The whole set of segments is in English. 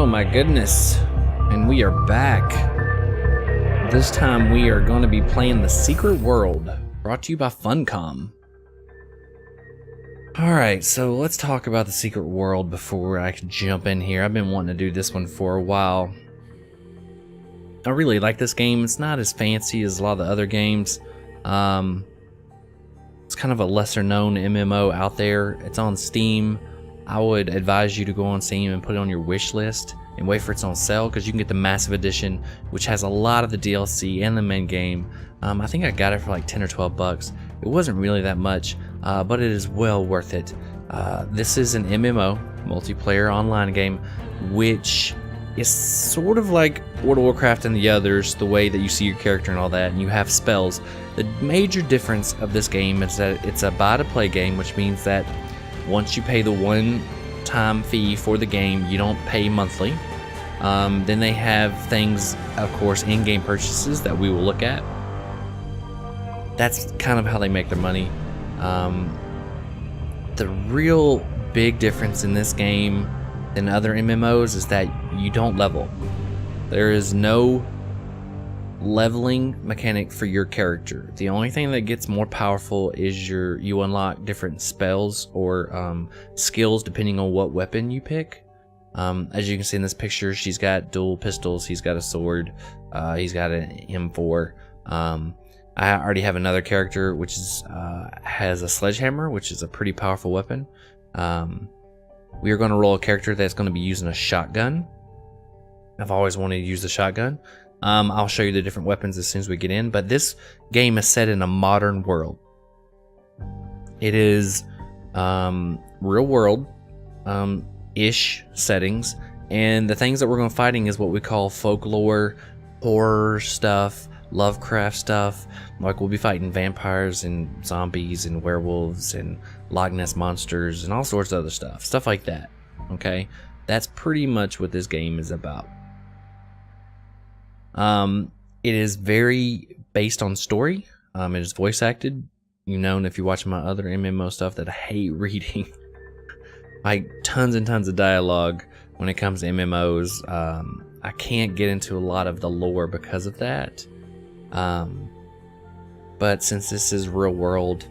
Oh my goodness. And we are back. This time we are going to be playing The Secret World, brought to you by Funcom. Alright, so let's talk about The Secret World before I can jump in here. I've been wanting to do this one for a while. I really like this game. It's not as fancy as a lot of the other games. It's kind of a lesser known MMO out there. It's on Steam. I would advise you to go on Steam and put it on your wish list and wait for its on sale, because you can get the Massive Edition, which has a lot of the DLC and the main game. I think I got it for like 10 or 12 bucks. It wasn't really that much, but it is well worth it. This is an MMO, multiplayer online game, which is sort of like World of Warcraft and the others, the way that you see your character and all that, and you have spells. The major difference of this game is that it's a buy-to-play game, which means that once you pay the one-time fee for the game, you don't pay monthly. Then they have things, of course, in-game purchases that we will look at. That's kind of how they make their money. The real big difference in this game than other MMOs is that you don't level. There is no leveling mechanic for your character. The only thing that gets more powerful is you unlock different spells or skills depending on what weapon you pick. As you can see in this picture, she's got dual pistols, he's got a sword, he's got an M4. I already have another character which is has a sledgehammer, which is a pretty powerful weapon. We are going to roll a character that's going to be using a shotgun. I've always wanted to use the shotgun. I'll show you the different weapons as soon as we get in, but this game is set in a modern world. It is real world ish settings, and the things that we're going to fighting is what we call folklore, horror stuff, Lovecraft stuff. Like, we'll be fighting vampires and zombies and werewolves and Loch Ness monsters and all sorts of other stuff like that. Okay, that's pretty much what this game is about. It is very based on story. It is voice acted. You know, and if you watch my other MMO stuff, that I hate reading like tons and tons of dialogue when it comes to MMOs. I can't get into a lot of the lore because of that. But since this is real world,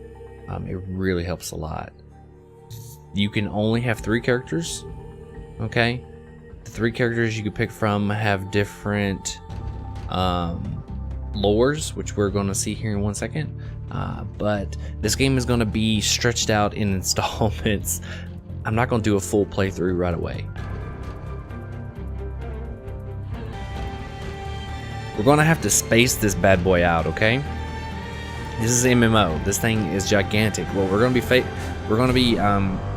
it really helps a lot. You can only have 3 characters. Okay, the 3 characters you can pick from have different lores, which we're going to see here in 1 second. But this game is going to be stretched out in installments. I'm not going to do a full playthrough right away. We're going to have to space this bad boy out, okay? This is MMO. This thing is gigantic. What we're going to be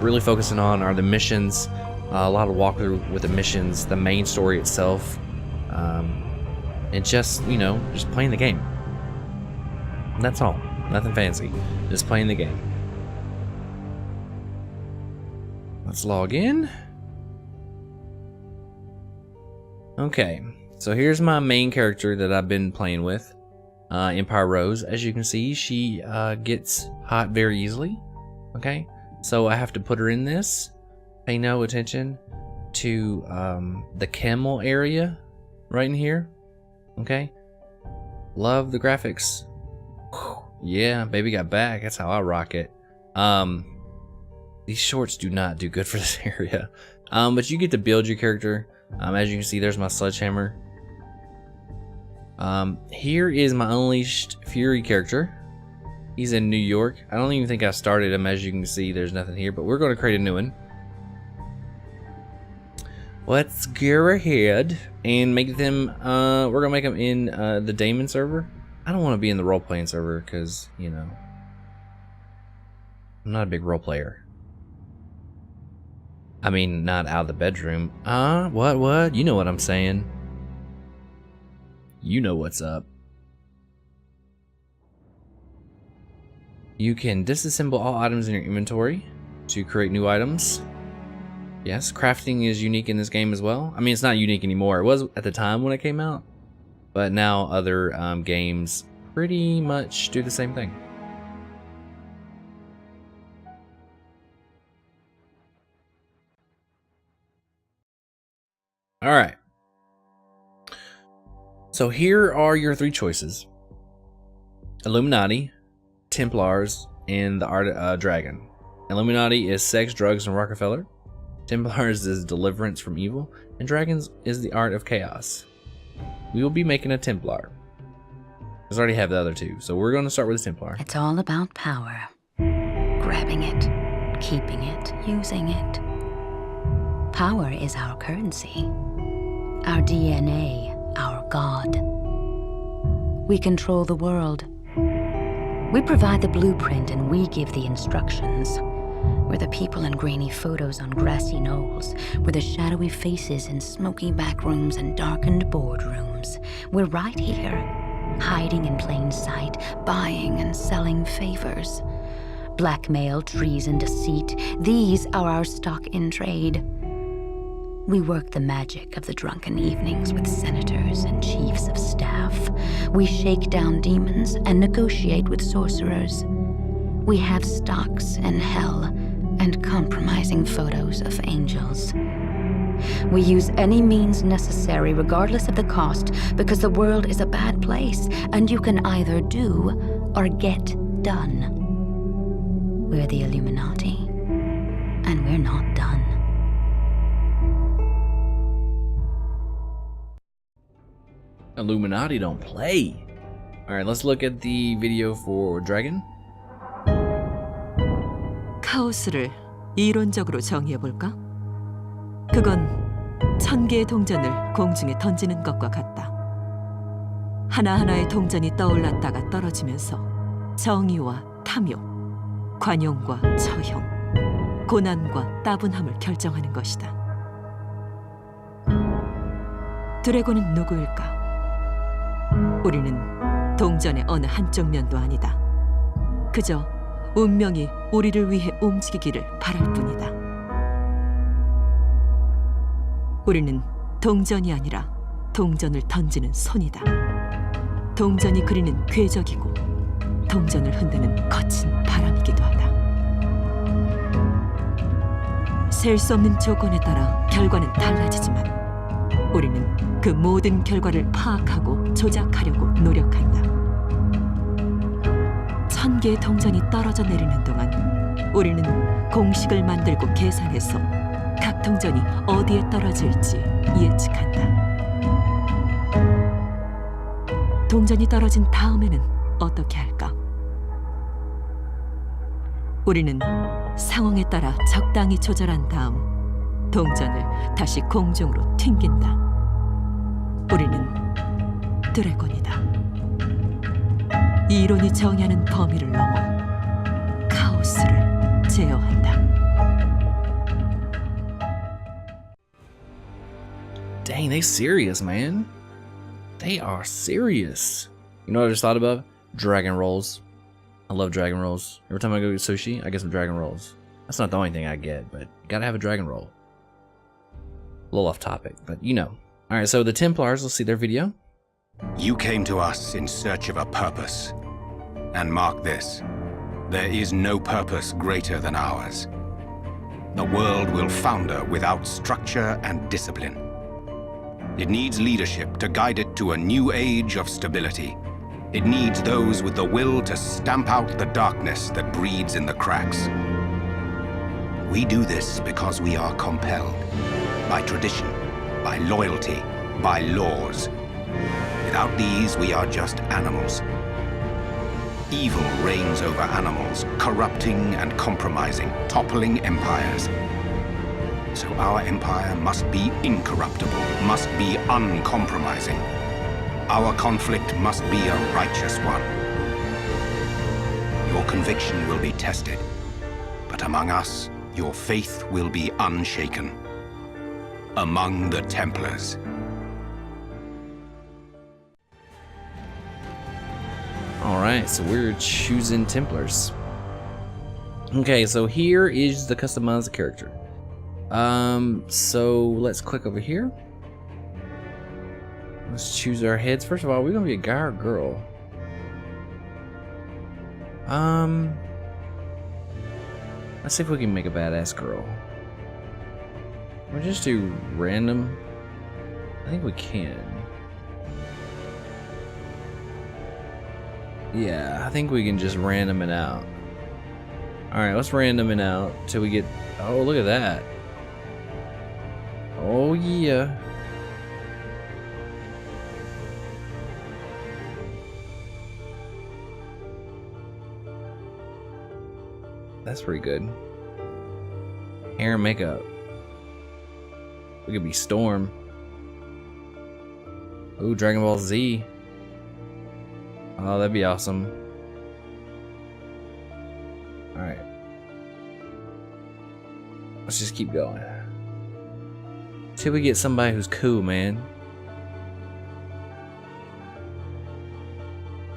really focusing on are the missions. A lot of walkthrough with the missions, the main story itself, and just, you know, just playing the game. That's all. Nothing fancy. Just playing the game. Let's log in. Okay, so here's my main character that I've been playing with, Empire Rose. As you can see, she gets hot very easily. Okay, so I have to put her in this. Pay no attention to the camel area right in here. Okay, love the graphics. Whew. Yeah, baby got back. That's how I rock it. These shorts do not do good for this area. But you get to build your character. As you can see, there's my sledgehammer. Here is my Unleashed Fury character. He's in New York. I don't even think I started him. As you can see, there's nothing here, but we're going to create a new one. Let's go ahead and make them, we're going to make them in the Daemon server. I don't want to be in the role-playing server because, you know, I'm not a big role player. I mean, not out of the bedroom. What? You know what I'm saying. You know what's up. You can disassemble all items in your inventory to create new items. Yes, crafting is unique in this game as well. I mean, it's not unique anymore. It was at the time when it came out, but now other games pretty much do the same thing. All right. So here are your three choices: Illuminati, Templars, and the Dragon. Illuminati is sex, drugs, and Rockefeller. Templars is deliverance from evil, and Dragons is the art of chaos. We will be making a Templar. I already have the other two, so we're going to start with the Templar. It's all about power. Grabbing it, keeping it, using it. Power is our currency, our DNA, our God. We control the world. We provide the blueprint and we give the instructions. We're the people in grainy photos on grassy knolls. We're the shadowy faces in smoky back rooms and darkened boardrooms. We're right here, hiding in plain sight, buying and selling favors. Blackmail, treason, deceit, these are our stock in trade. We work the magic of the drunken evenings with senators and chiefs of staff. We shake down demons and negotiate with sorcerers. We have stocks in hell and compromising photos of angels. We use any means necessary, regardless of the cost, because the world is a bad place, and you can either do or get done. We're the Illuminati, and we're not done. Illuminati don't play. All right, let's look at the video for Dragon. 카오스를 이론적으로 정의해볼까? 그건 1000개의 동전을 공중에 던지는 것과 같다. 하나하나의 동전이 떠올랐다가 떨어지면서 정의와 탐욕, 관용과 처형, 고난과 따분함을 결정하는 것이다. 드래곤은 누구일까? 우리는 동전의 어느 한쪽 면도 아니다. 그저 운명이 우리를 위해 움직이기를 바랄 뿐이다. 우리는 동전이 아니라 동전을 던지는 손이다. 동전이 그리는 궤적이고 동전을 흔드는 거친 바람이기도 하다. 셀 수 없는 조건에 따라 결과는 달라지지만 우리는 그 모든 결과를 파악하고 조작하려고 노력한다. 1000개의 동전이 떨어져 내리는 동안 우리는 공식을 만들고 계산해서 각 동전이 어디에 떨어질지 예측한다. 동전이 떨어진 다음에는 어떻게 할까? 우리는 상황에 따라 적당히 조절한 다음 동전을 다시 공중으로 튕긴다. 우리는 드래곤이다. 이 이론이 정의하는 범위를 넘어 카오스를 제어한다. Dang, they serious, man. They are serious. You know what I just thought about? Dragon rolls. I love dragon rolls. Every time I go get sushi, I get some dragon rolls. That's not the only thing I get, but you gotta have a dragon roll. A little off topic, but you know. Alright, so the Templars, let's see their video. You came to us in search of a purpose. And mark this, there is no purpose greater than ours. The world will founder without structure and discipline. It needs leadership to guide it to a new age of stability. It needs those with the will to stamp out the darkness that breeds in the cracks. We do this because we are compelled by tradition, by loyalty, by laws. Without these, we are just animals. Evil reigns over animals, corrupting and compromising, toppling empires. So our empire must be incorruptible, must be uncompromising. Our conflict must be a righteous one. Your conviction will be tested, but among us, your faith will be unshaken. Among the Templars. Alright, so we're choosing Templars. Okay, so here is the customized character. So let's click over here. Let's choose our heads. First of all, we're gonna be a guy or a girl. Let's see if we can make a badass girl. We'll just do random. I think we can. Yeah, I think we can just random it out. Alright, let's random it out till we get... Oh, look at that. Oh, yeah. That's pretty good. Hair and makeup. We could be Storm. Ooh, Dragon Ball Z. Oh, that'd be awesome. Alright. Let's just keep going. Till we get somebody who's cool, man.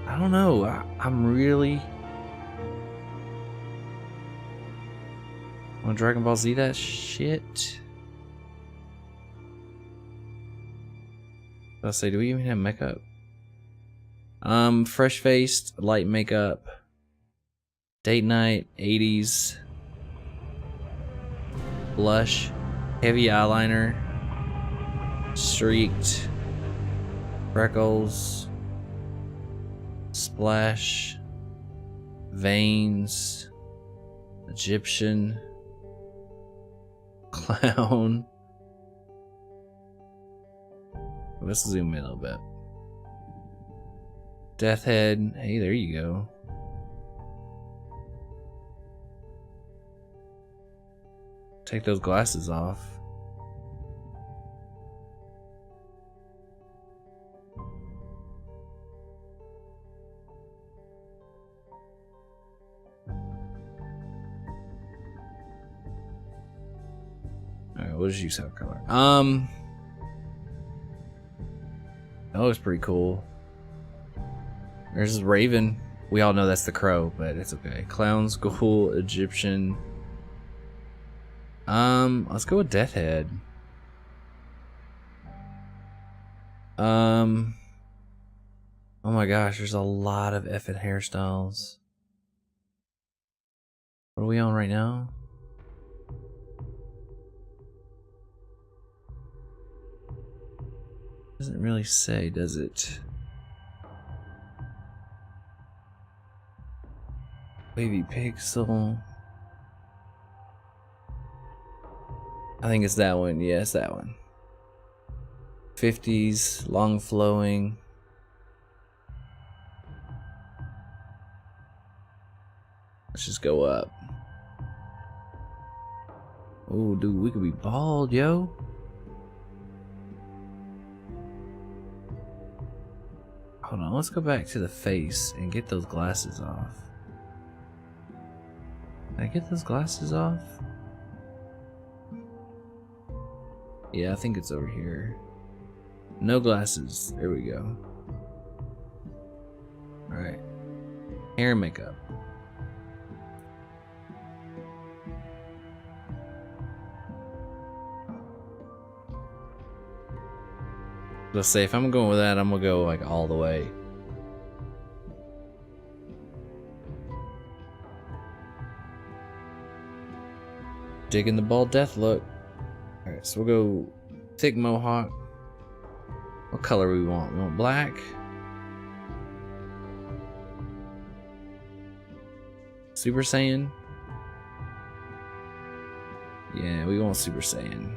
I don't know. I'm really... Want Dragon Ball Z that shit? I'll say, do we even have makeup? Fresh faced, light makeup, date night, 80s, blush, heavy eyeliner, streaked, freckles, splash, veins, Egyptian, clown. Let's zoom in a little bit. Death head. Hey, there you go. Take those glasses off. Alright, what does you have color? That looks pretty cool. There's Raven. We all know that's the crow, but it's okay. Clown, school, Egyptian. Let's go with Death Head. Oh my gosh, there's a lot of effing hairstyles. What are we on right now? Doesn't really say, does it? Baby Pixel. I think it's that one. Yeah, it's that one. 50s, long flowing. Let's just go up. Oh, dude, we could be bald, yo. Hold on, let's go back to the face and get those glasses off. Can I get those glasses off? Yeah, I think it's over here. No glasses. There we go. Alright. Hair and makeup. Let's say if I'm going with that, I'm gonna go like all the way. Digging the bald death look. Alright, so we'll go thick mohawk. What color we want? We want black. Super Saiyan. Yeah, we want Super Saiyan.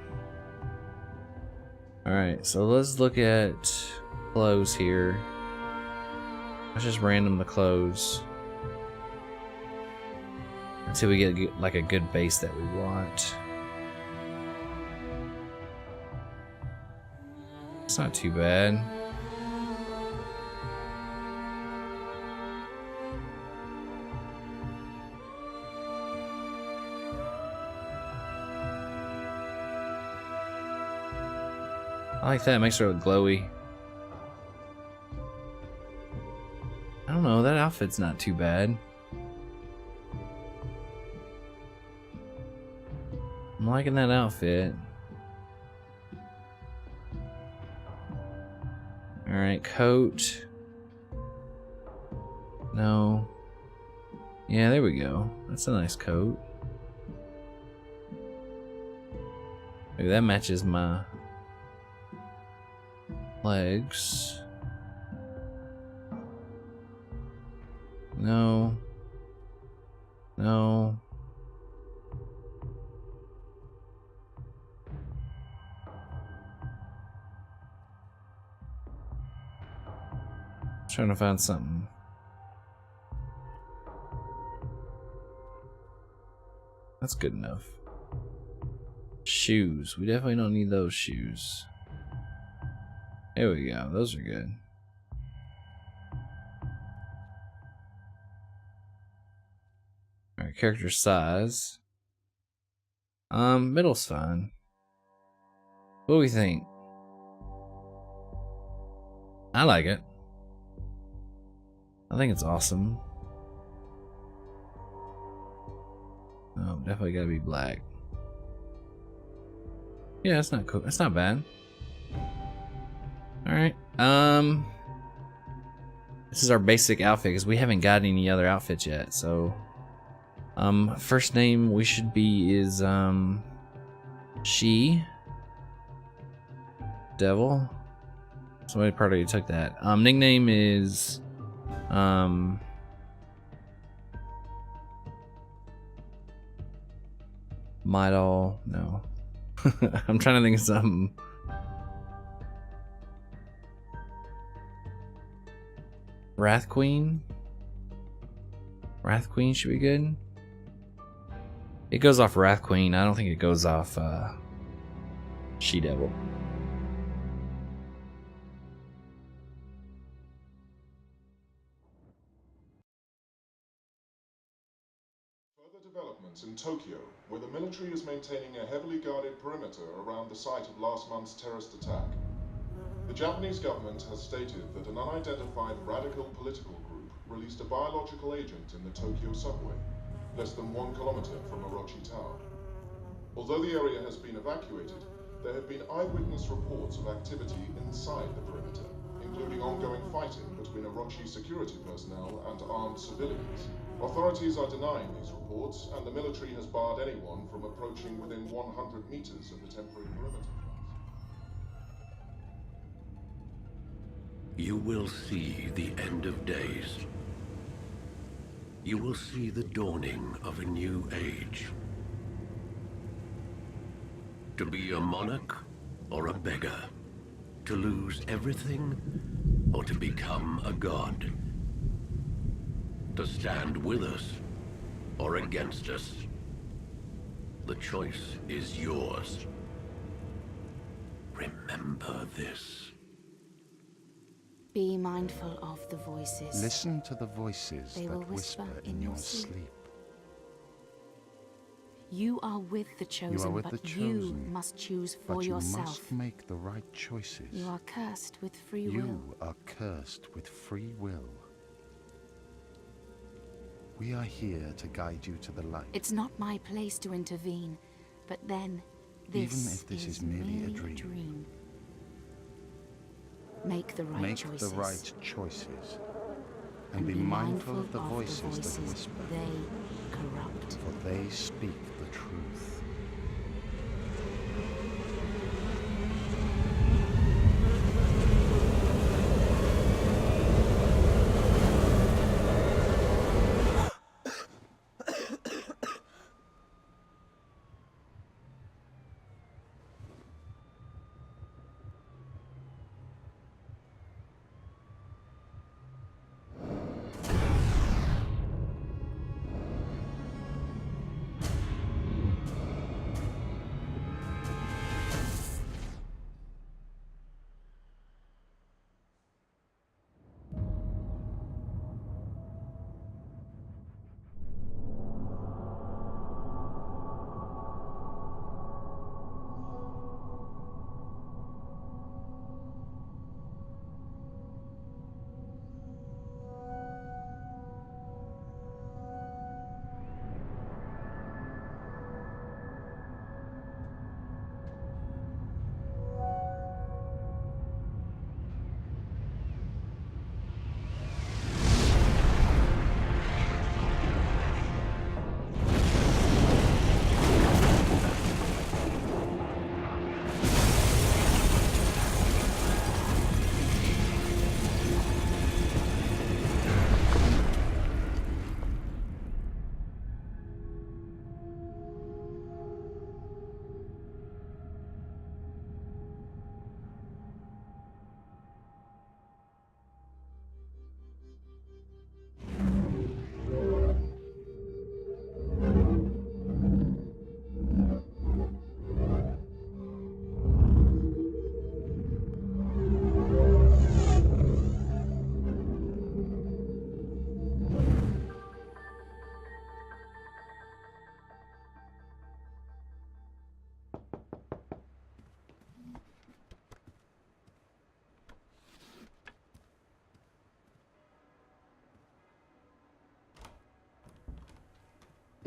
Alright, so let's look at clothes here. Let's just random the clothes until we get like a good base that we want. It's not too bad. I like that, it makes her look glowy. I don't know, that outfit's not too bad. I'm liking that outfit. Alright, coat. No. Yeah, there we go. That's a nice coat. Maybe that matches my... Legs. No. No. Trying to find something. That's good enough. Shoes. We definitely don't need those shoes. There we go. Those are good. Alright, character size. Middle's fine. What do we think? I like it. I think it's awesome. Oh, definitely gotta be black. Yeah, it's not cool. It's not bad. Alright. This is our basic outfit because we haven't got any other outfits yet, so first name we should be is she. Devil. Somebody probably took that. Nickname is Midal. No. I'm trying to think of something. Wrath Queen? Wrath Queen should be good. It goes off Wrath Queen. I don't think it goes off She Devil. Further developments in Tokyo, where the military is maintaining a heavily guarded perimeter around the site of last month's terrorist attack. The Japanese government has stated that an unidentified radical political group released a biological agent in the Tokyo subway, less than 1 kilometer from Orochi Tower. Although the area has been evacuated, there have been eyewitness reports of activity inside the perimeter, including ongoing fighting between Orochi security personnel and armed civilians. Authorities are denying these reports, and the military has barred anyone from approaching within 100 meters of the temporary perimeter. You will see the end of days. You will see the dawning of a new age. To be a monarch or a beggar. To lose everything or to become a god. To stand with us or against us. The choice is yours. Remember this. Be mindful of the voices. Listen to the voices They will that whisper in your sleep. You are with the chosen, with but the you chosen, must choose for But you yourself. must make the right choices. You are cursed with free will. You are cursed with free will. We are here to guide you to the light. It's not my place to intervene, but then this, Even if this is merely a dream. Make the right Make choices. the right choices. And be mindful of the voices that whisper. They corrupt. For they speak the truth.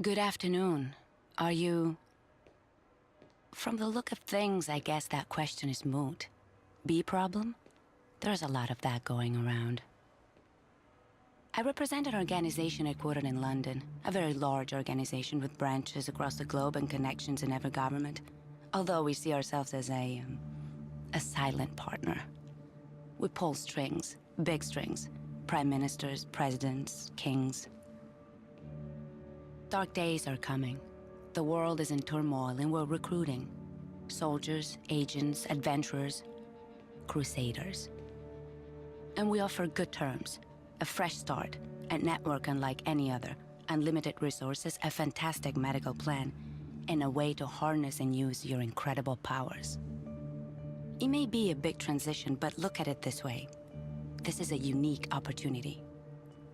Good afternoon. Are you... From the look of things, I guess that question is moot. Bee problem? There's a lot of that going around. I represent an organization headquartered in London, a very large organization with branches across the globe and connections in every government, although we see ourselves as a silent partner. We pull strings, big strings, prime ministers, presidents, kings. Dark days are coming. The world is in turmoil and we're recruiting. Soldiers, agents, adventurers, crusaders. And we offer good terms, a fresh start, a network unlike any other, unlimited resources, a fantastic medical plan, and a way to harness and use your incredible powers. It may be a big transition, but look at it this way. This is a unique opportunity.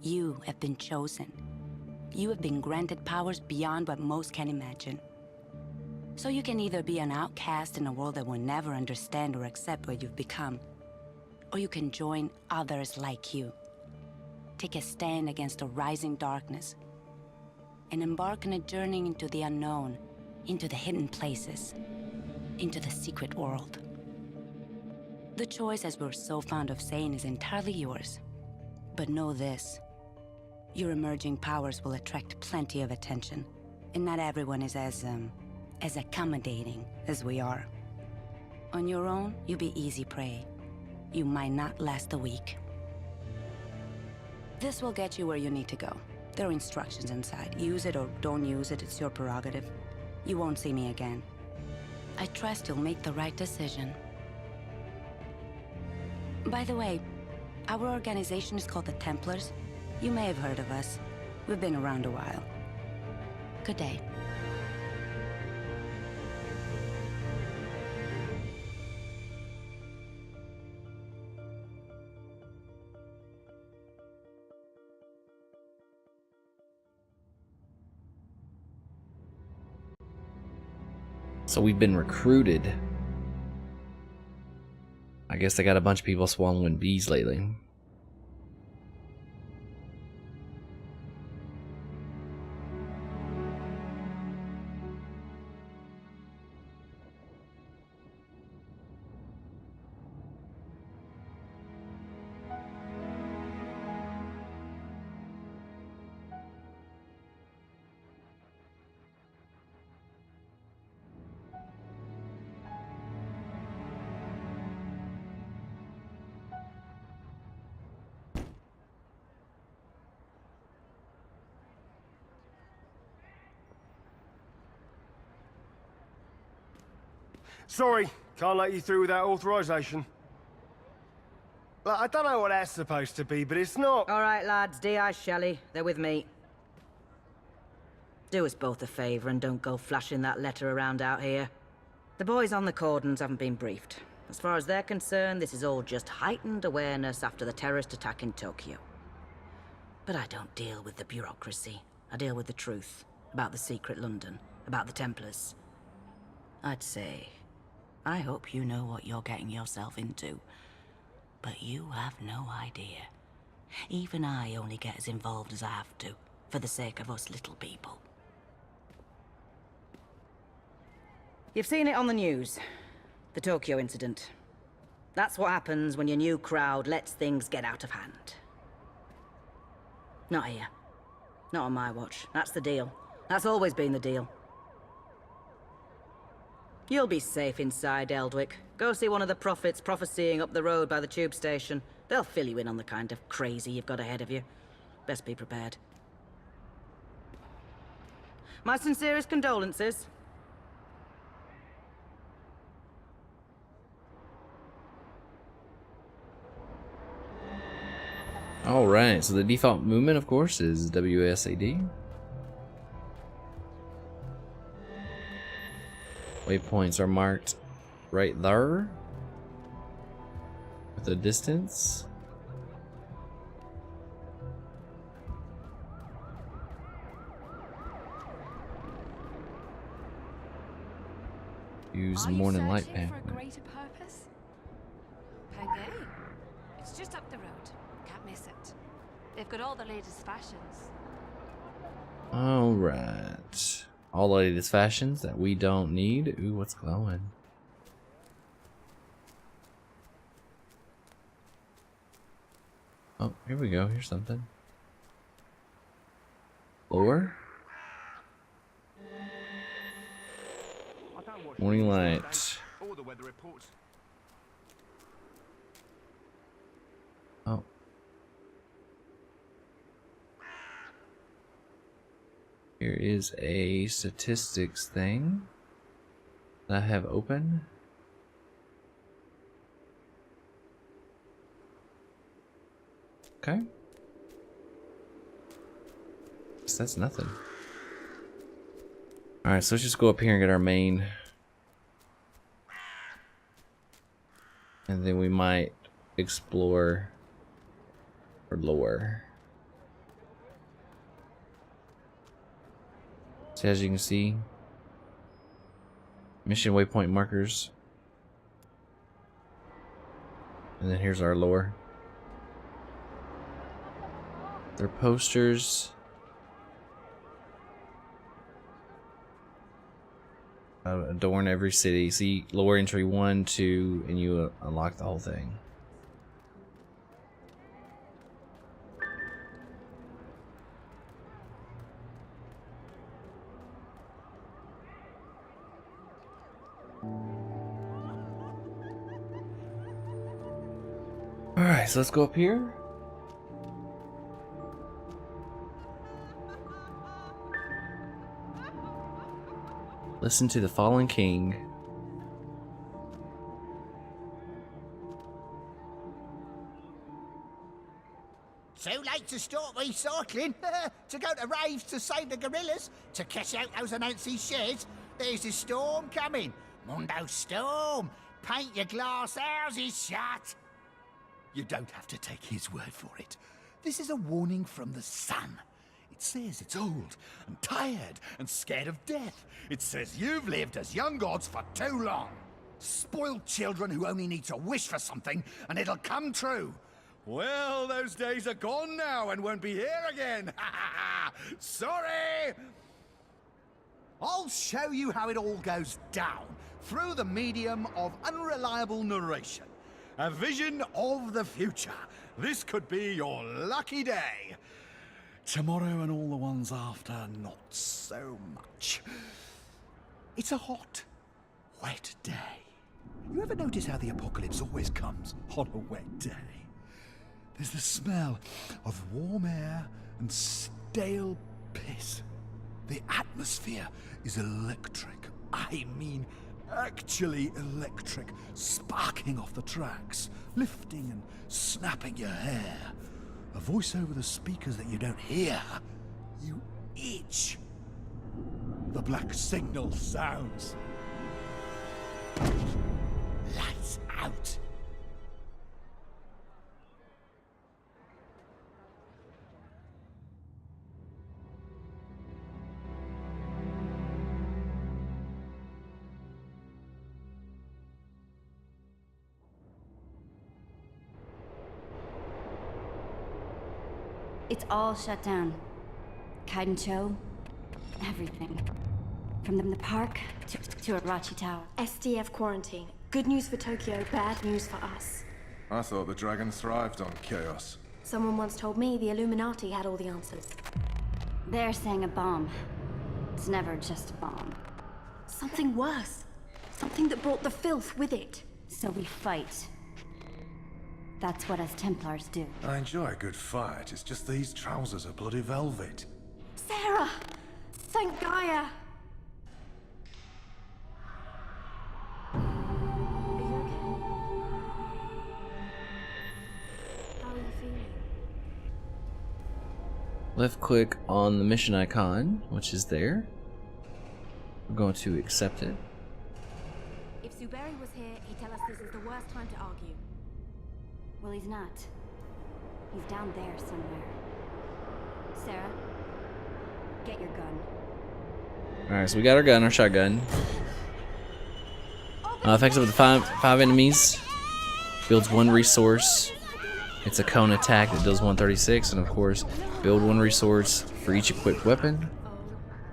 You have been chosen. You have been granted powers beyond what most can imagine. So you can either be an outcast in a world that will never understand or accept what you've become, or you can join others like you. Take a stand against a rising darkness, and embark on a journey into the unknown, into the hidden places, into the secret world. The choice, as we're so fond of saying, is entirely yours. But know this. Your emerging powers will attract plenty of attention, and not everyone is as accommodating as we are. On your own, you'll be easy prey. You might not last a week. This will get you where you need to go. There are instructions inside. Use it or don't use it, it's your prerogative. You won't see me again. I trust you'll make the right decision. By the way, our organization is called the Templars. You may have heard of us. We've been around a while. Good day. So we've been recruited. I guess they got a bunch of people swallowing bees lately. Sorry, can't let you through without authorization. Like, I don't know what that's supposed to be, but it's not. All right, lads, D.I. Shelley, they're with me. Do us both a favour and don't go flashing that letter around out here. The boys on the cordons haven't been briefed. As far as they're concerned, this is all just heightened awareness after the terrorist attack in Tokyo. But I don't deal with the bureaucracy. I deal with the truth. About the secret London. About the Templars. I'd say, I hope you know what you're getting yourself into. But you have no idea. Even I only get as involved as I have to, for the sake of us little people. You've seen it on the news. The Tokyo incident. That's what happens when your new crowd lets things get out of hand. Not here. Not on my watch. That's the deal. That's always been the deal. You'll be safe inside, Eldwick. Go see one of the prophets prophesying up the road by the tube station. They'll fill you in on the kind of crazy you've got ahead of you. Best be prepared. My sincerest condolences. Alright, so the default movement, of course, is WSAD. Waypoints are marked right there with a distance. Use morning light pack. For a greater purpose? Pangay. It's just up the road. Can't miss it. They've got all the latest fashions. Alright. All the latest fashions that we don't need. Ooh, what's glowing? Oh, here we go. Here's something. Lore? Morning light. Oh. Here is a statistics thing that I have open. Okay. So that's nothing. Alright, so let's just go up here and get our main. And then we might explore for lore. So as you can see, mission waypoint markers. And then here's our lore. They're posters. Adorn every city. See lore entry 1, 2, and you unlock the whole thing. Alright, so let's go up here. Listen to the fallen king. Too late to start recycling. To go to raves to save the gorillas. To cash out those Anansi shares. There's a storm coming. Mundo storm. Paint your glass houses shut. You don't have to take his word for it. This is a warning from the sun. It says it's old and tired and scared of death. It says you've lived as young gods for too long. Spoiled children who only need to wish for something and it'll come true. Well, those days are gone now and won't be here again. Sorry! I'll show you how it all goes down through the medium of unreliable narration. A vision of the future. This could be your lucky day. Tomorrow and all the ones after, not so much. It's a hot, wet day. You ever notice how the apocalypse always comes on a wet day? There's the smell of warm air and stale piss. The atmosphere is electric. I mean, actually electric, sparking off the tracks, lifting and snapping your hair. A voice over the speakers that you don't hear. You itch. The black signal sounds. Lights out. It's all shut down. Kaidencho, everything. From the park to Arachi Tower. SDF quarantine. Good news for Tokyo, bad news for us. I thought the dragon thrived on chaos. Someone once told me the Illuminati had all the answers. They're saying a bomb. It's never just a bomb. Something worse. Something that brought the filth with it. So we fight. That's what us Templars do. I enjoy a good fight, it's just these trousers are bloody velvet. Sarah! Thank Gaia! Are you okay? How are you feeling? Left click on the mission icon, which is there. We're going to accept it. If Zuberi was here, he'd tell us this is the worst time to argue. Well, he's not. He's down there somewhere. Sarah, get your gun. Alright, so we got our gun, our shotgun. Effects up to five enemies. Builds 1 resource. It's a cone attack that deals 136, and of course, build 1 resource for each equipped weapon.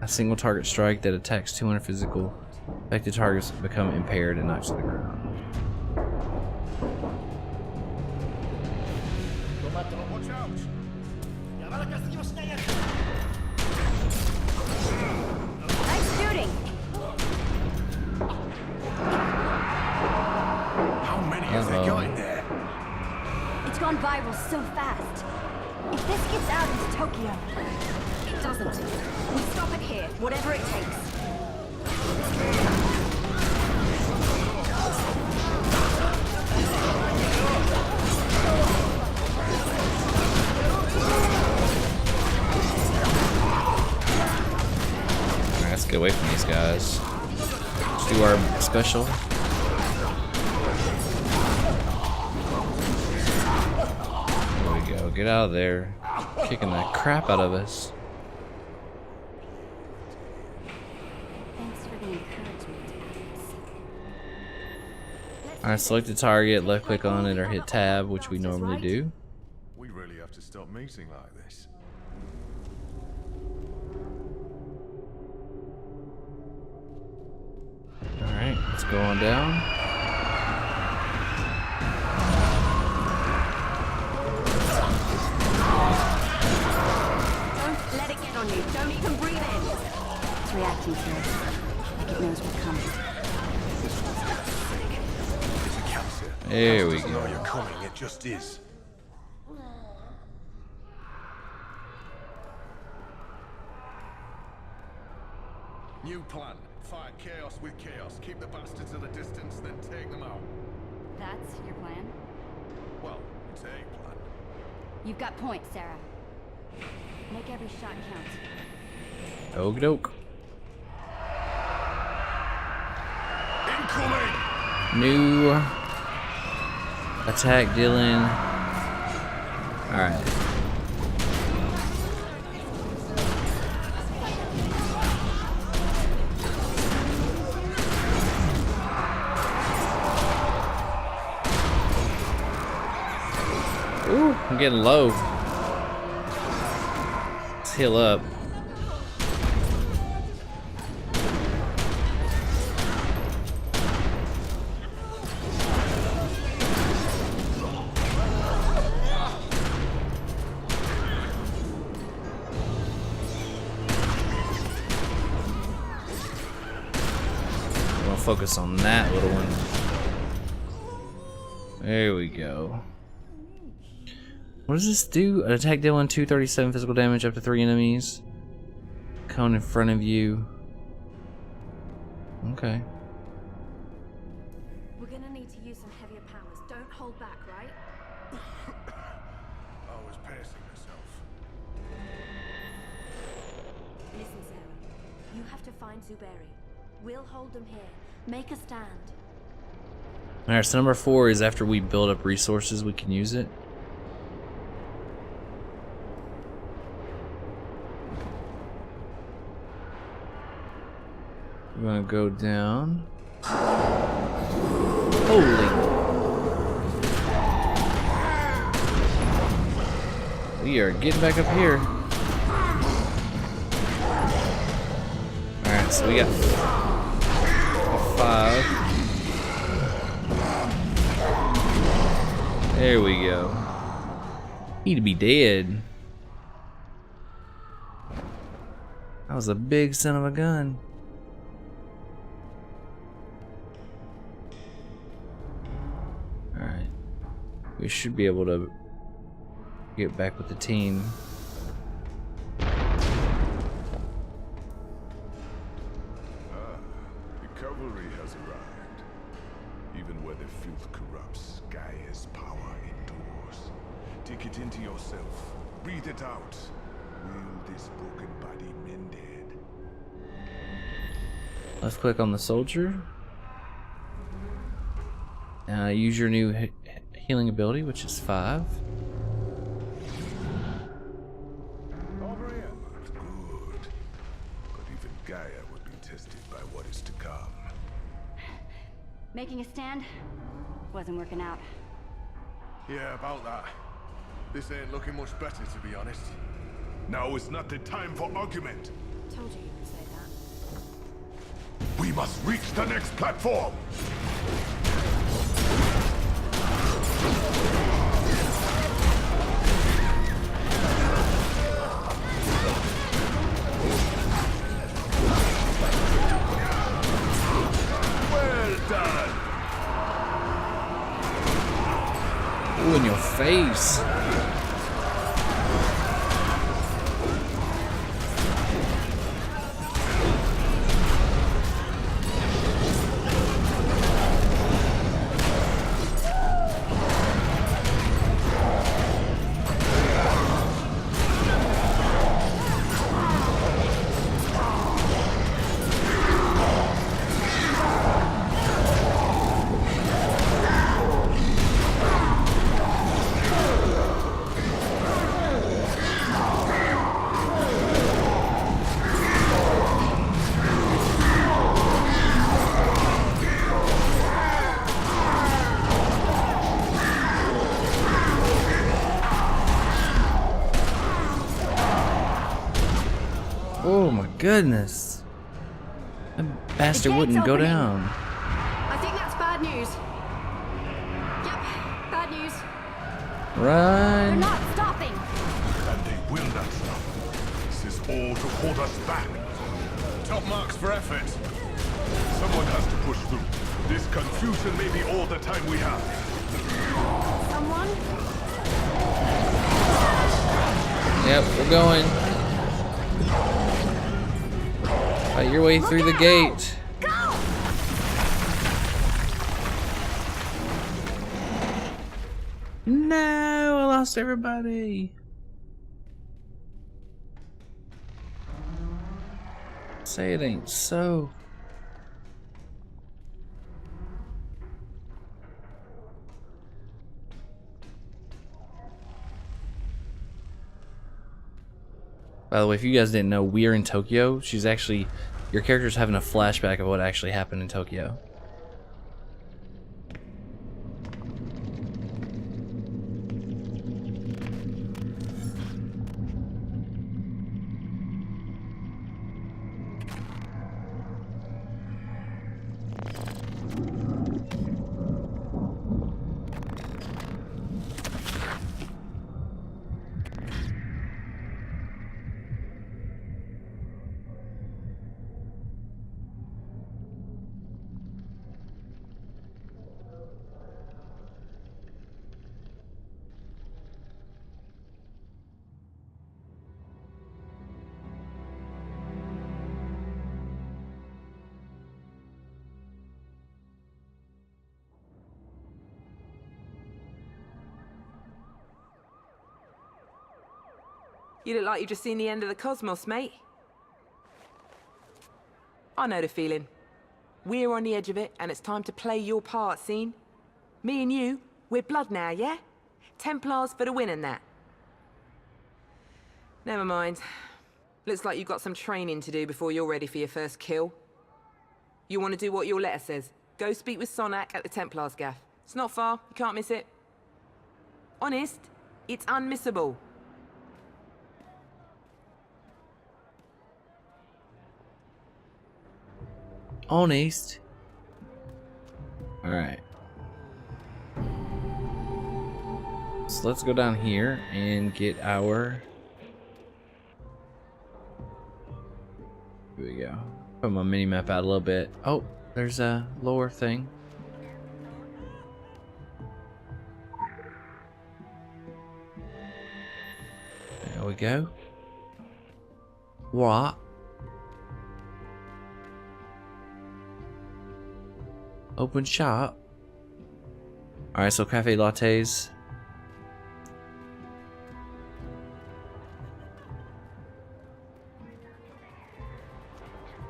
A single target strike that attacks 200 physical affected targets become impaired and knocks to the ground. Watch out! Nice shooting. How many have they got in there? It's gone viral so fast. If this gets out into Tokyo, it doesn't. We stop it here, whatever it takes. Alright, let's get away from these guys. Let's do our special. There we go. Get out of there. Kicking the crap out of us. Thanks for the encouragement, Alex. Alright, select the target, left click on it or hit tab, which we normally do. We really have to stop meeting like this. Alright, let's go on down. Don't let it get on you. Don't even breathe in. It's reacting to us. Like it knows we're coming. It's a cancer. There we Doesn't know go. you're coming, it just is. New plan. Fight chaos with chaos. Keep the bastards at a distance, then take them out. That's your plan? Well, it's a plan. You've got points, Sarah. Make every shot count. Okie doke. Incoming! New attack Dylan. Alright. Ooh, I'm getting low. Let's heal up. We'll focus on that little one. There we go. What does this do? An attack dealing 237 physical damage up to 3 enemies. Cone in front of you. Okay. We're gonna need to use some heavier powers. Don't hold back, right? I was pacing myself. Listen, Sarah. You have to find Zuberi. We'll hold them here. Make a stand. Alright, so number 4 is after we build up resources, we can use it. We're gonna go down. Holy! We are getting back up here. Alright, so we got 5. There we go. Need to be dead. That was a big son of a gun. Alright. We should be able to get back with the team. The cavalry has arrived. Even where the filth corrupts, Gaia's power endures. Take it into yourself. Breathe it out. Will this broken body mended? Let's click on the soldier. Use your new healing ability, which is 5. Over here. Good. But even Gaia would be tested by what is to come. Making a stand? Wasn't working out. Yeah, about that. This ain't looking much better, to be honest. Now is not the time for argument. Told you would say that. We must reach the next platform! Well done! Ooh, in your face. Oh my goodness. That bastard wouldn't go down. I think that's bad news. Yep, bad news. They're Run. not stopping. And they will not stop. This is all to hold us back. Top marks for effort. Someone has to push through. This confusion may be all the time we have. Someone? Yep, we're going. Fight your way through the gate. Go! No, I lost everybody. Say it ain't so. By the way, if you guys didn't know, we are in Tokyo. Your character's having a flashback of what actually happened in Tokyo. You look like you've just seen the end of the cosmos, mate. I know the feeling. We're on the edge of it, and it's time to play your part, scene. Me and you, we're blood now, yeah? Templars for the win and that. Never mind. Looks like you've got some training to do before you're ready for your first kill. You want to do what your letter says. Go speak with Sonak at the Templars gaff. It's not far, you can't miss it. Honest, it's unmissable. Honest. Alright. So let's go down here and get our... Here we go. Put my mini-map out a little bit. Oh, there's a lower thing. There we go. What? Open shop. Alright, so cafe lattes.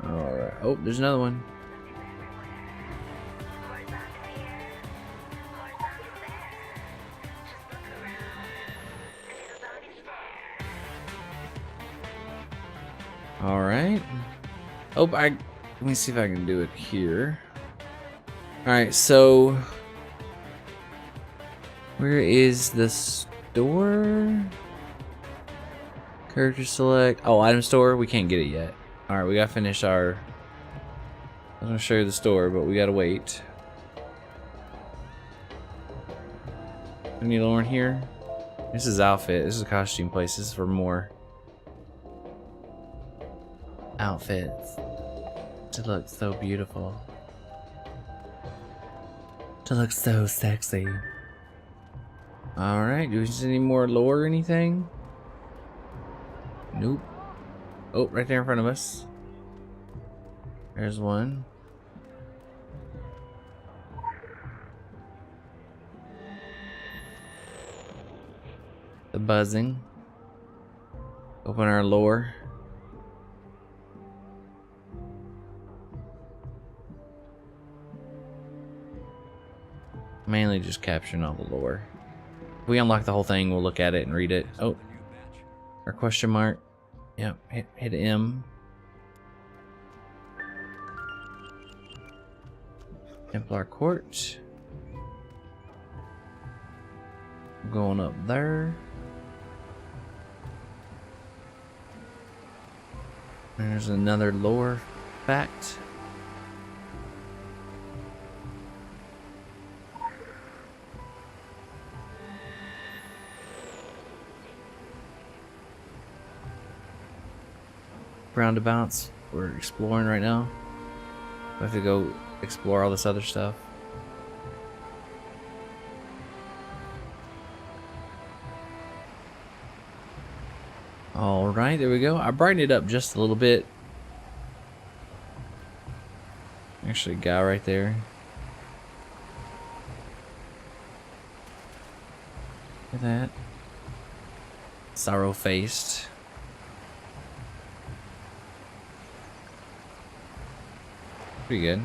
Alright. Oh, there's another one. Alright. Oh, let me see if I can do it here. Alright, so where is the store? Character select. Oh, item store. We can't get it yet. Alright, we gotta finish our... I'm gonna show you the store, but we gotta wait. Any lore in here? This is outfit. This is a costume place. This is for more outfits to look so beautiful. To look so sexy. Alright, do we see any more lore or anything? Nope. Oh, right there in front of us. There's one. The buzzing. Open our lore. Mainly just capturing all the lore. If we unlock the whole thing, we'll look at it and read it. Oh, our question mark. Yep, hit M. Templar Court. Going up there. There's another lore fact. Roundabouts we're exploring right now. We have to go explore all this other stuff. Alright, there we go. I brightened it up just a little bit. Actually, a guy right there. Look at that. Sorrow-faced. Pretty good.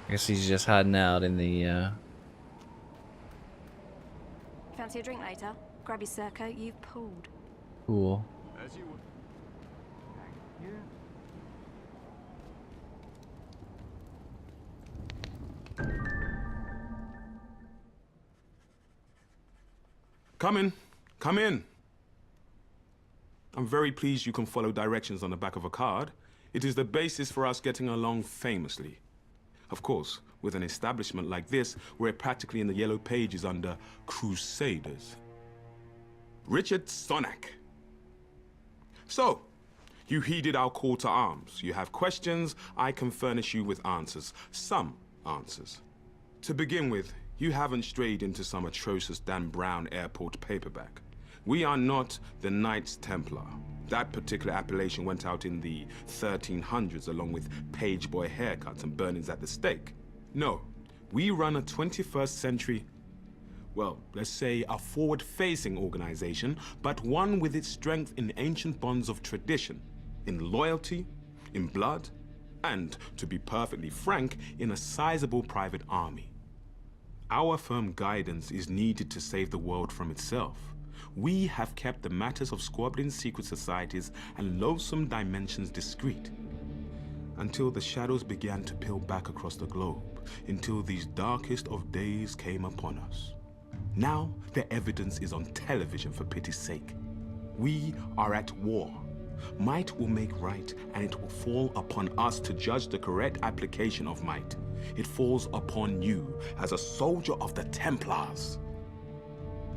I guess he's just hiding out in the, Fancy a drink later? Grab your surcoat, you've pulled. Cool. As you would. Come in. Come in. I'm very pleased you can follow directions on the back of a card. It is the basis for us getting along famously. Of course, with an establishment like this, we're practically in the yellow pages under Crusaders. Richard Sonak. So, you heeded our call to arms. You have questions, I can furnish you with answers. Some answers. To begin with, you haven't strayed into some atrocious Dan Brown airport paperback. We are not the Knights Templar. That particular appellation went out in the 1300s along with page boy haircuts and burnings at the stake. No, we run a 21st century, well, let's say a forward-facing organization, but one with its strength in ancient bonds of tradition, in loyalty, in blood, and, to be perfectly frank, in a sizable private army. Our firm guidance is needed to save the world from itself. We have kept the matters of squabbling secret societies and loathsome dimensions discreet, until the shadows began to peel back across the globe, until these darkest of days came upon us. Now, the evidence is on television, for pity's sake. We are at war. Might will make right, and it will fall upon us to judge the correct application of might. It falls upon you as a soldier of the Templars.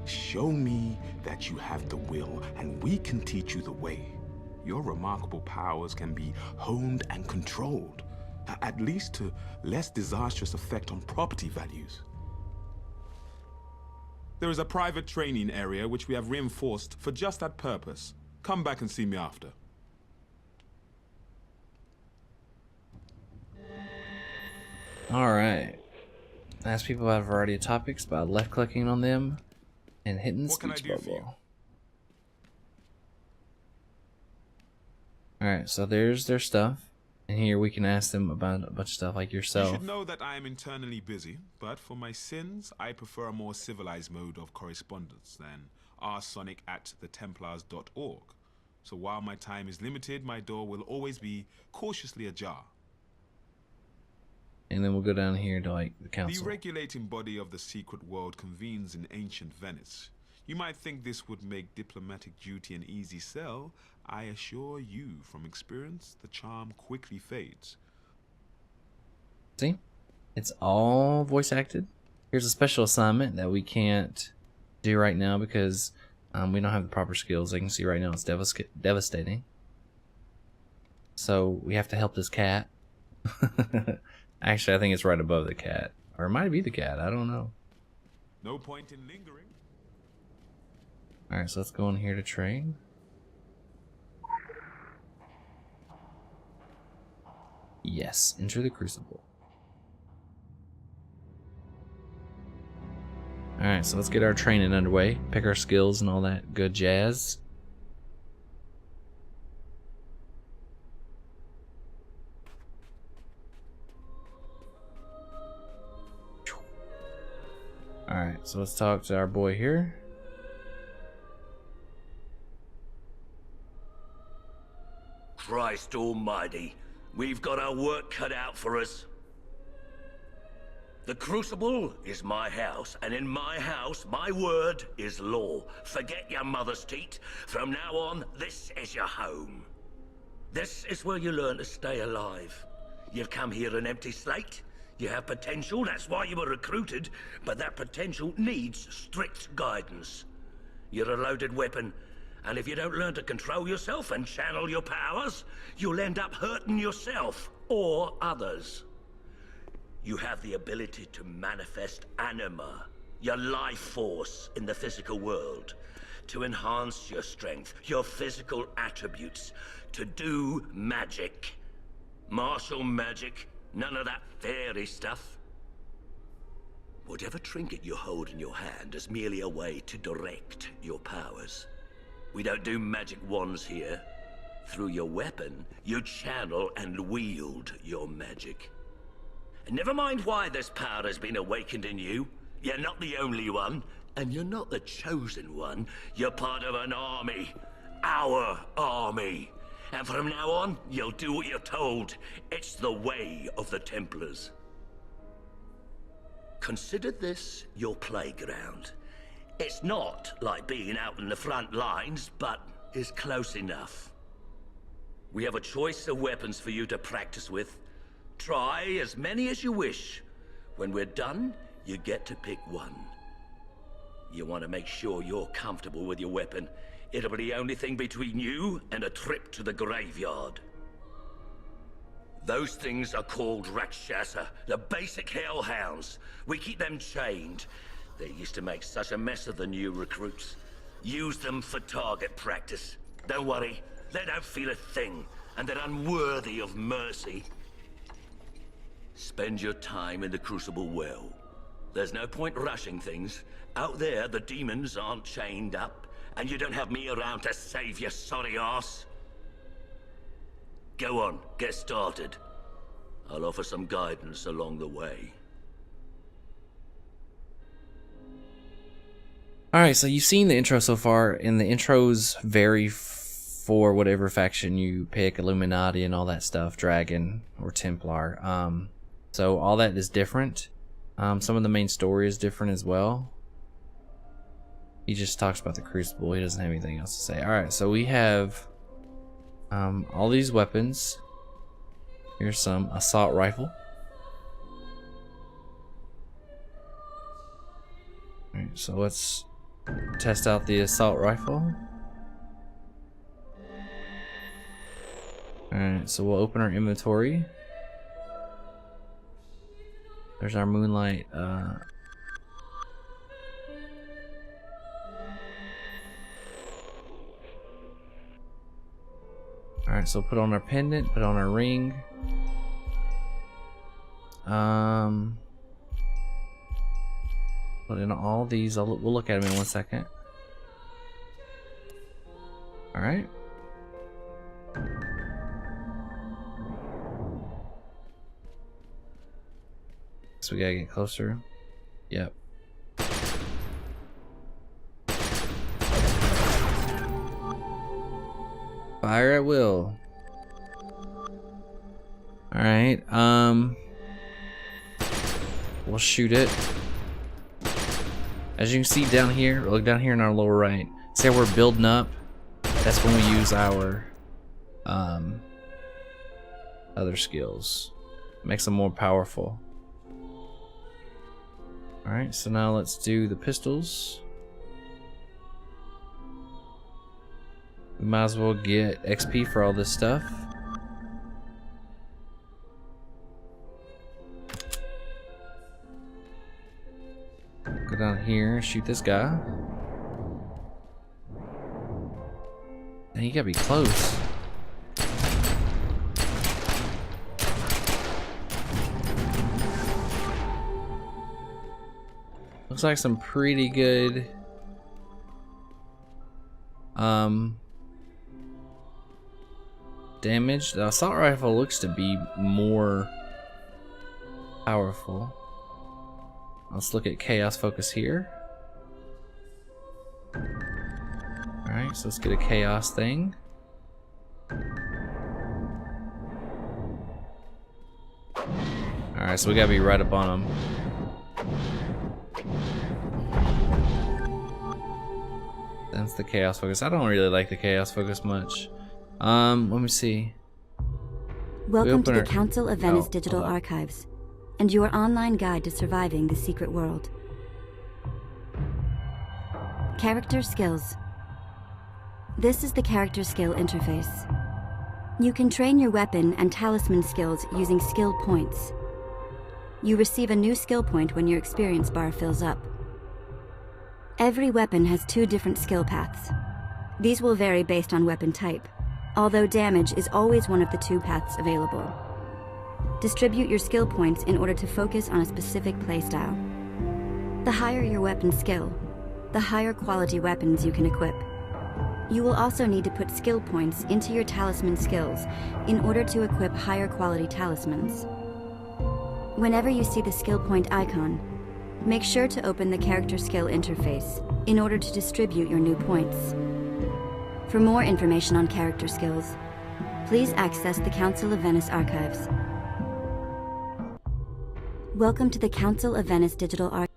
Show me that you have the will, and we can teach you the way. Your remarkable powers can be honed and controlled, at least to less disastrous effect on property values. There is a private training area which we have reinforced for just that purpose. Come back and see me after. Alright. Ask people about a variety of topics by left-clicking on them and hitting the speech bubble. Alright, so there's their stuff. And here we can ask them about a bunch of stuff like yourself. You should know that I am internally busy, but for my sins, I prefer a more civilized mode of correspondence than rsonic@thetemplars.org. So while my time is limited, my door will always be cautiously ajar. And then we'll go down here to like the council. The regulating body of the secret world convenes in ancient Venice. You might think this would make diplomatic duty an easy sell. I assure you, from experience, the charm quickly fades. See? It's all voice acted. Here's a special assignment that we can't do right now because we don't have the proper skills. As you can see right now, it's devastating. So we have to help this cat. Actually, I think it's right above the cat. Or it might be the cat. I don't know. No point in lingering. Alright, so let's go in here to trade. Yes, enter the crucible. Alright, so let's get our training underway. Pick our skills and all that good jazz. Alright, so let's talk to our boy here. Christ almighty, we've got our work cut out for us. The Crucible is my house, and in my house, my word is law. Forget your mother's teat. From now on, this is your home. This is where you learn to stay alive. You've come here an empty slate. You have potential, that's why you were recruited, but that potential needs strict guidance. You're a loaded weapon, and if you don't learn to control yourself and channel your powers, you'll end up hurting yourself or others. You have the ability to manifest anima, your life force in the physical world, to enhance your strength, your physical attributes, to do magic. Martial magic, none of that fairy stuff. Whatever trinket you hold in your hand is merely a way to direct your powers. We don't do magic wands here. Through your weapon, you channel and wield your magic. And never mind why this power has been awakened in you. You're not the only one, and you're not the chosen one. You're part of an army. Our army. And from now on, you'll do what you're told. It's the way of the Templars. Consider this your playground. It's not like being out in the front lines, but is close enough. We have a choice of weapons for you to practice with. Try as many as you wish. When we're done, you get to pick one. You want to make sure you're comfortable with your weapon. It'll be the only thing between you and a trip to the graveyard. Those things are called Rakshasa, the basic hellhounds. We keep them chained. They used to make such a mess of the new recruits. Use them for target practice. Don't worry, they don't feel a thing, and they're unworthy of mercy. Spend your time in the Crucible well. There's no point rushing things. Out there, the demons aren't chained up, and you don't have me around to save your sorry ass. Go on, get started. I'll offer some guidance along the way. Alright, so you've seen the intro so far, and the intros vary for whatever faction you pick, Illuminati and all that stuff, Dragon or Templar. So all that is different. Some of the main story is different as well. He just talks about the Crucible. He doesn't have anything else to say. Alright, so we have all these weapons. Here's some assault rifle. Alright, so let's test out the assault rifle. Alright, so we'll open our inventory. There's our moonlight. Alright, so put on our pendant, put on our ring. Put in all these. We'll look at them in 1 second. Alright. So we gotta get closer. Yep. Fire at will. Alright, we'll shoot it. As you can see down here, look down here in our lower right. See how we're building up? That's when we use our other skills. Makes them more powerful. Alright, so now let's do the pistols. We might as well get XP for all this stuff. Go down here and shoot this guy. And you gotta be close. Looks like some pretty good damage. The assault rifle looks to be more powerful. Let's look at chaos focus here. Alright, so let's get a chaos thing. Alright, so we gotta be right up on them. That's the chaos focus. I don't really like the chaos focus much. Let me see. Welcome to the Council of Venice Digital Archives and your online guide to surviving the secret world. Character skills. This is the character skill interface. You can train your weapon and talisman skills using skill points. You receive a new skill point when your experience bar fills up. Every weapon has 2 different skill paths. These will vary based on weapon type, although damage is always one of the 2 paths available. Distribute your skill points in order to focus on a specific playstyle. The higher your weapon skill, the higher quality weapons you can equip. You will also need to put skill points into your talisman skills in order to equip higher quality talismans. Whenever you see the skill point icon, make sure to open the character skill interface in order to distribute your new points. For more information on character skills, please access the Council of Venice archives. Welcome to the Council of Venice Digital Archives.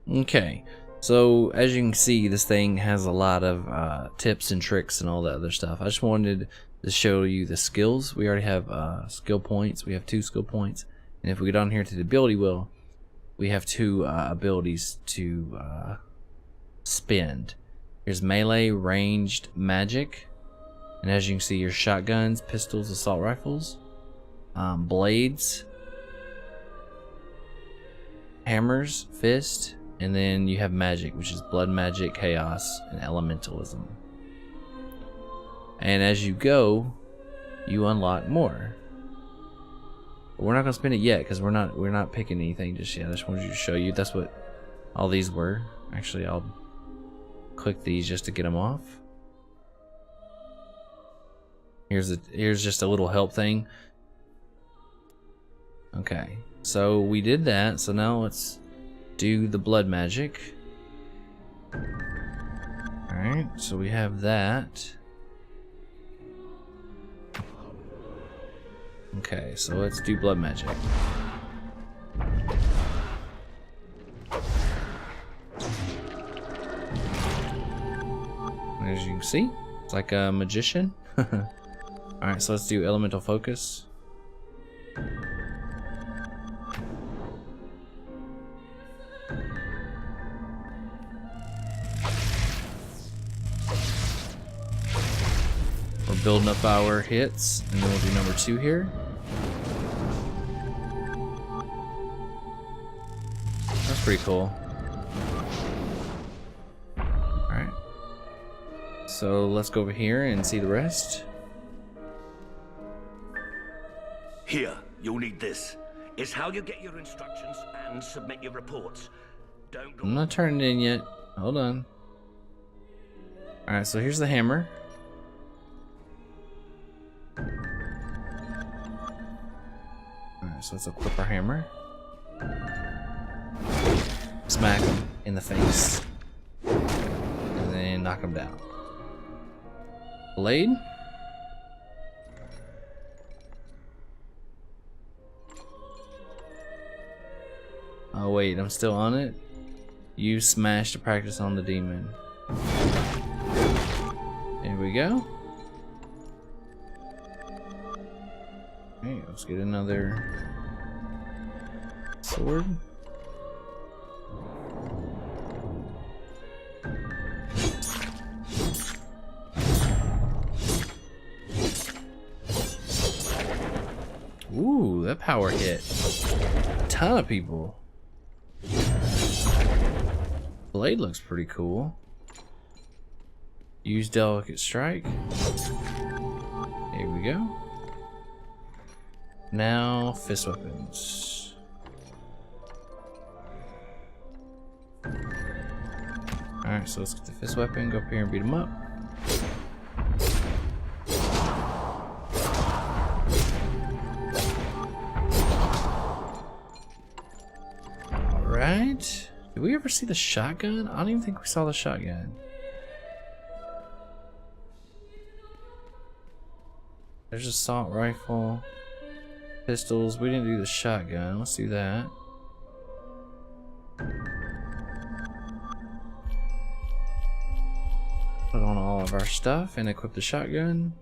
Okay, so as you can see, this thing has a lot of tips and tricks and all that other stuff. I just wanted to show you the skills. We already have skill points. We have 2 skill points. And if we go down here to the ability wheel, we have 2 abilities to spend. Here's melee, ranged, magic. And as you can see, your shotguns, pistols, assault rifles, blades, hammers, fist, and then you have magic, which is blood magic, chaos, and elementalism. And as you go, you unlock more. But we're not gonna spend it yet because we're not picking anything just yet. I just wanted to show you that's what all these were. Actually, I'll click these just to get them off. Here's just a little help thing. Okay, so we did that. So now let's do the blood magic. All right, so we have that. Okay, so let's do blood magic. As you can see, it's like a magician. Alright, so let's do elemental focus. We're building up our hits, and then we'll do number 2 here. That's pretty cool. Alright. So let's go over here and see the rest. Here, you'll need this. It's how you get your instructions and submit your reports. Don't go. I'm not turning it in yet. Hold on. Alright, so here's the hammer. Alright, so let's equip our hammer. Smack him in the face. And then knock him down. Blade. Oh wait, I'm still on it. Use smash to practice on the demon. There we go. Okay, let's get another sword. Ooh, that power hit a ton of people. Blade looks pretty cool. Use delicate strike. Here we go. Now fist weapons. Alright, so let's get the fist weapon, go up here and beat him up. Alright. Did we ever see the shotgun? I don't even think we saw the shotgun. There's assault rifle, pistols. We didn't do the shotgun. Let's do that. Put on all of our stuff and equip the shotgun.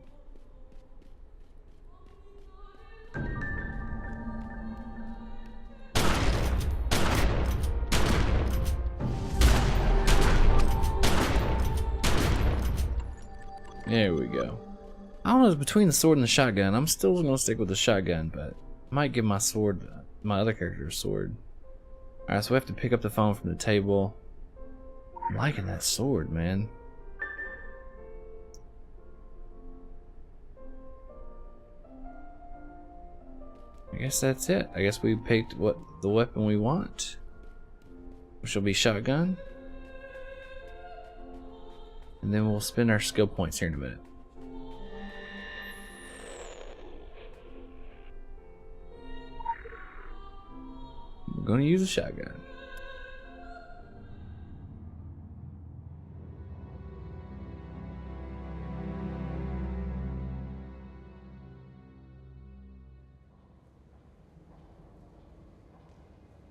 There we go. I don't know, between the sword and the shotgun. I'm still gonna stick with the shotgun, but I might give my sword, my other character's sword. Alright, so we have to pick up the phone from the table. I'm liking that sword, man. I guess that's it. I guess we picked what the weapon we want, which will be shotgun. And then we'll spend our skill points here in a minute. We're going to use a shotgun.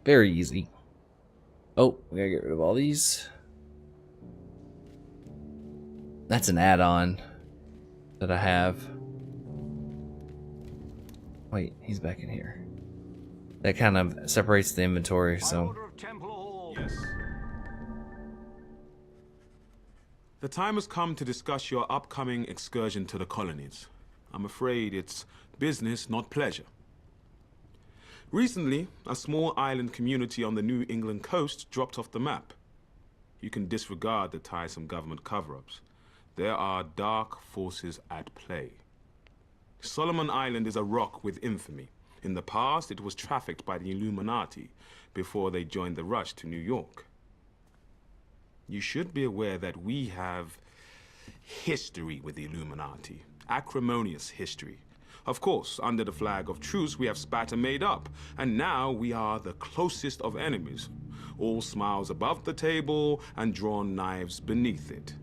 Very easy. Oh, we gotta get rid of all these. That's an add-on that I have. Wait, he's back in here. That kind of separates the inventory, so. Yes. The time has come to discuss your upcoming excursion to the colonies. I'm afraid it's business, not pleasure. Recently, a small island community on the New England coast dropped off the map. You can disregard the tiresome government cover-ups. There are dark forces at play. Solomon Island is a rock with infamy. In the past, it was trafficked by the Illuminati before they joined the rush to New York. You should be aware that we have history with the Illuminati, acrimonious history. Of course, under the flag of truce, we have spat and made up, and now we are the closest of enemies. All smiles above the table and drawn knives beneath it.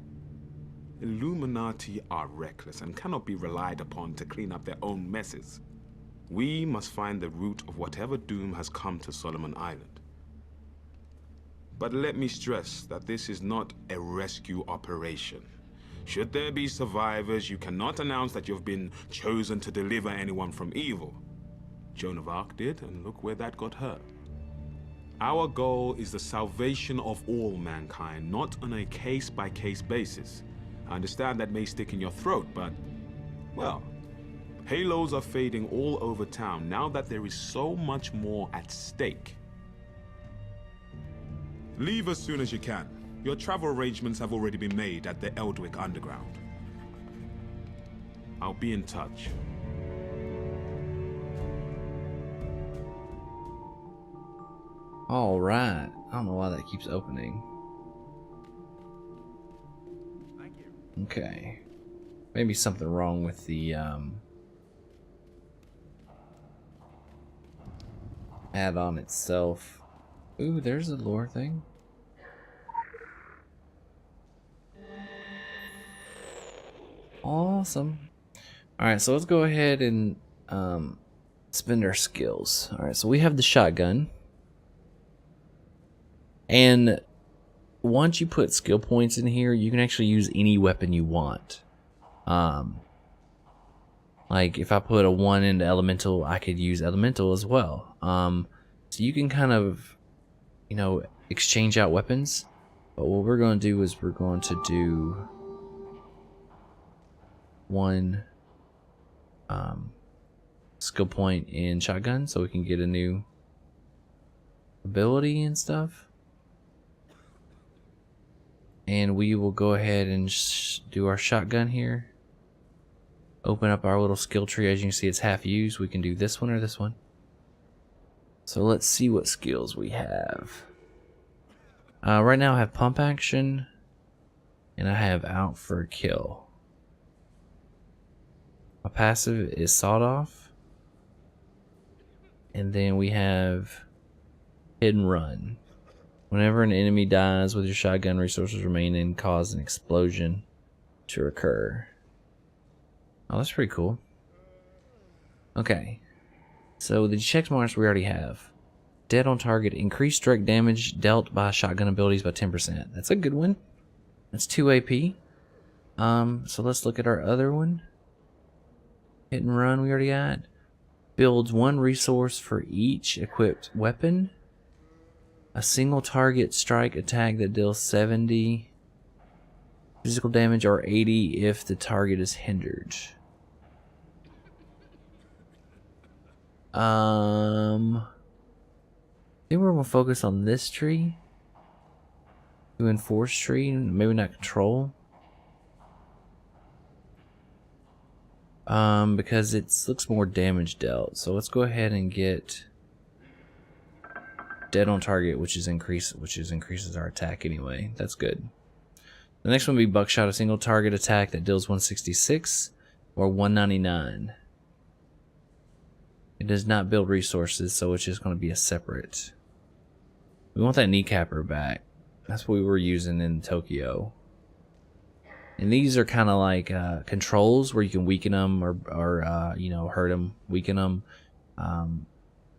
Illuminati are reckless and cannot be relied upon to clean up their own messes. We must find the root of whatever doom has come to Solomon Island. But let me stress that this is not a rescue operation. Should there be survivors, you cannot announce that you've been chosen to deliver anyone from evil. Joan of Arc did, and look where that got her. Our goal is the salvation of all mankind, not on a case-by-case basis. I understand that may stick in your throat, but, well, halos are fading all over town now that there is so much more at stake. Leave as soon as you can. Your travel arrangements have already been made at the Eldwick Underground. I'll be in touch. All right. I don't know why that keeps opening. Okay. Maybe something wrong with the add-on itself. Ooh, there's a lore thing. Awesome. Alright, so let's go ahead and spend our skills. Alright, so we have the shotgun. And once you put skill points in here, you can actually use any weapon you want. Like if I put a 1 into elemental, I could use elemental as well. So you can kind of, you know, exchange out weapons. But what we're going to do is we're going to do 1 skill point in shotgun so we can get a new ability and stuff. And we will go ahead and do our shotgun here. Open up our little skill tree. As you can see, it's half used. We can do this one or this one. So let's see what skills we have. Right now I have pump action and I have out for a kill. My passive is sawed off. And then we have hit and run. Whenever an enemy dies with your shotgun, resources remain and cause an explosion to occur. Oh, that's pretty cool. Okay. So the check marks we already have. Dead on target. Increased direct damage dealt by shotgun abilities by 10%. That's a good one. That's 2 AP. So let's look at our other one. Hit and run we already got. Builds 1 resource for each equipped weapon. A single target strike attack that deals 70 physical damage or 80 if the target is hindered. I think we're gonna focus on this tree. To enforce tree, maybe not control. Because it looks more damage dealt. So let's go ahead and get dead on target, which increases our attack anyway. That's good. The next one would be buckshot, a single target attack that deals 166 or 199. It does not build resources, so it's just going to be a separate. We want that kneecapper back. That's what we were using in Tokyo. And these are kind of like controls where you can weaken them or you know, hurt them, weaken them,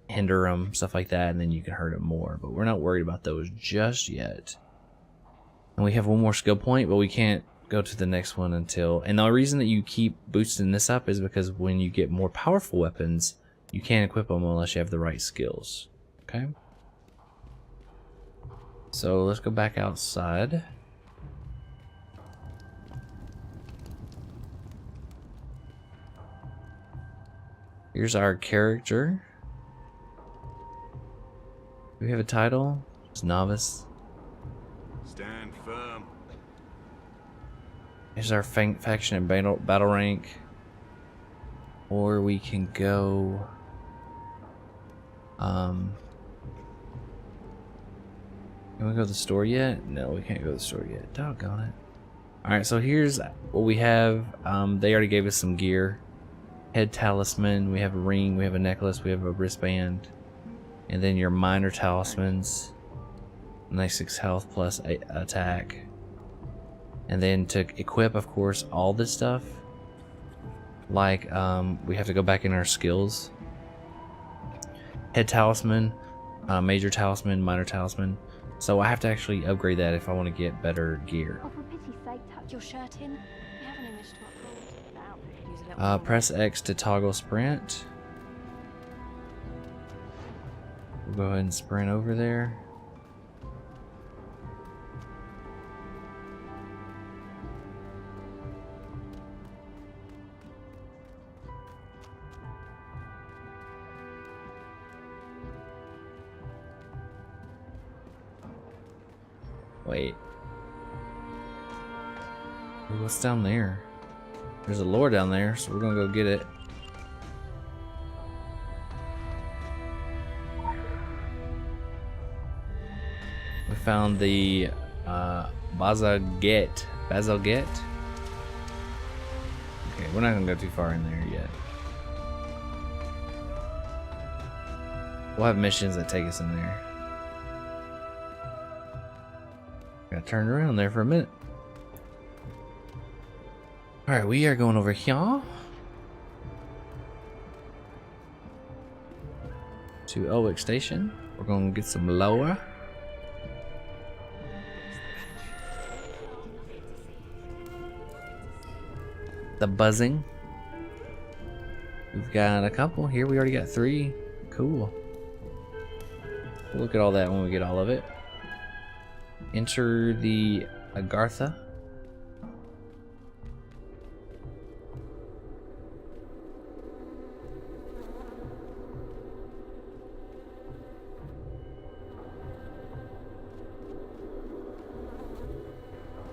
hinder them, stuff like that, and then you can hurt them more. But we're not worried about those just yet. And we have 1 more skill point, but we can't go to the next one until. And the reason that you keep boosting this up is because when you get more powerful weapons, you can't equip them unless you have the right skills. Okay. So let's go back outside. Here's our character. Do we have a title? It's novice. Stand firm. Here's our faction and battle rank. Or we can go. Can we go to the store yet? No, we can't go to the store yet. Doggone it. Alright, so here's what we have. They already gave us some gear. Head talisman, we have a ring, we have a necklace, we have a wristband. And then your minor talismans. Nice 6 health plus attack. And then to equip, of course, all this stuff. Like, we have to go back in our skills. Head talisman, major talisman, minor talisman. So I have to actually upgrade that if I want to get better gear. Oh, for pity's sake, tuck your shirt in. You have an image to uphold. Use a little Press X to toggle sprint. We'll go ahead and sprint over there. Wait. Ooh, what's down there? There's a lore down there, so we're gonna go get it. We found the Bazaget. Bazaget? Okay, we're not gonna go too far in there yet. We'll have missions that take us in there. Got turned around there for a minute. Alright, we are going over here to Owick Station. We're going to get some lower. the buzzing. We've got a couple here. We already got 3. Cool. We'll look at all that when we get all of it. Enter the Agartha.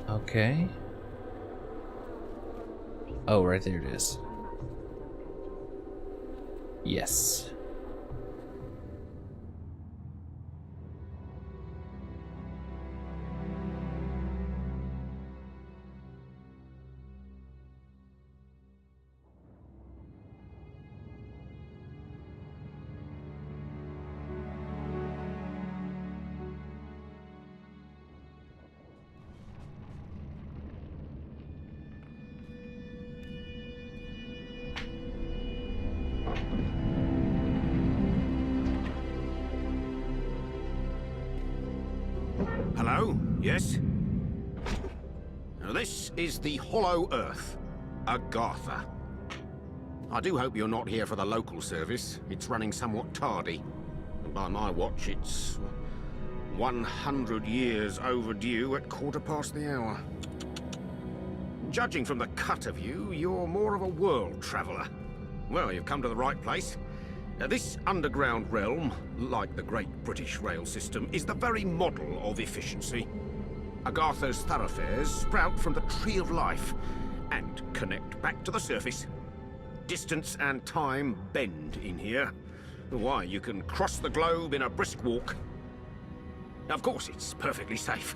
Okay. Oh, right there it is. Yes. Hello? Yes? Now, this is the Hollow Earth, Agartha. I do hope you're not here for the local service. It's running somewhat tardy. And by my watch, it's 100 years overdue at 1:15. Judging from the cut of you, you're more of a world traveler. Well, you've come to the right place. This underground realm, like the great British rail system, is the very model of efficiency. Agartha's thoroughfares sprout from the Tree of Life and connect back to the surface. Distance and time bend in here. Why, you can cross the globe in a brisk walk. Of course, it's perfectly safe.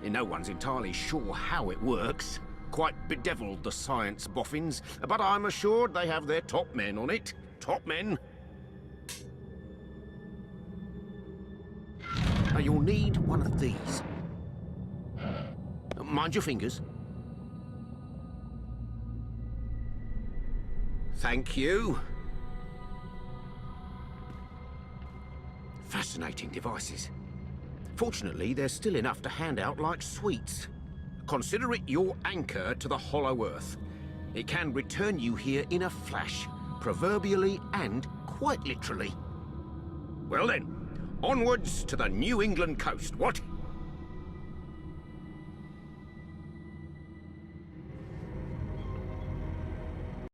No one's entirely sure how it works. Quite bedeviled, the science boffins, but I'm assured they have their top men on it. Top men. Now, you'll need one of these. Mind your fingers. Thank you. Fascinating devices. Fortunately, there's still enough to hand out like sweets. Consider it your anchor to the Hollow Earth. It can return you here in a flash, proverbially and quite literally. Well then, onwards to the New England coast, what?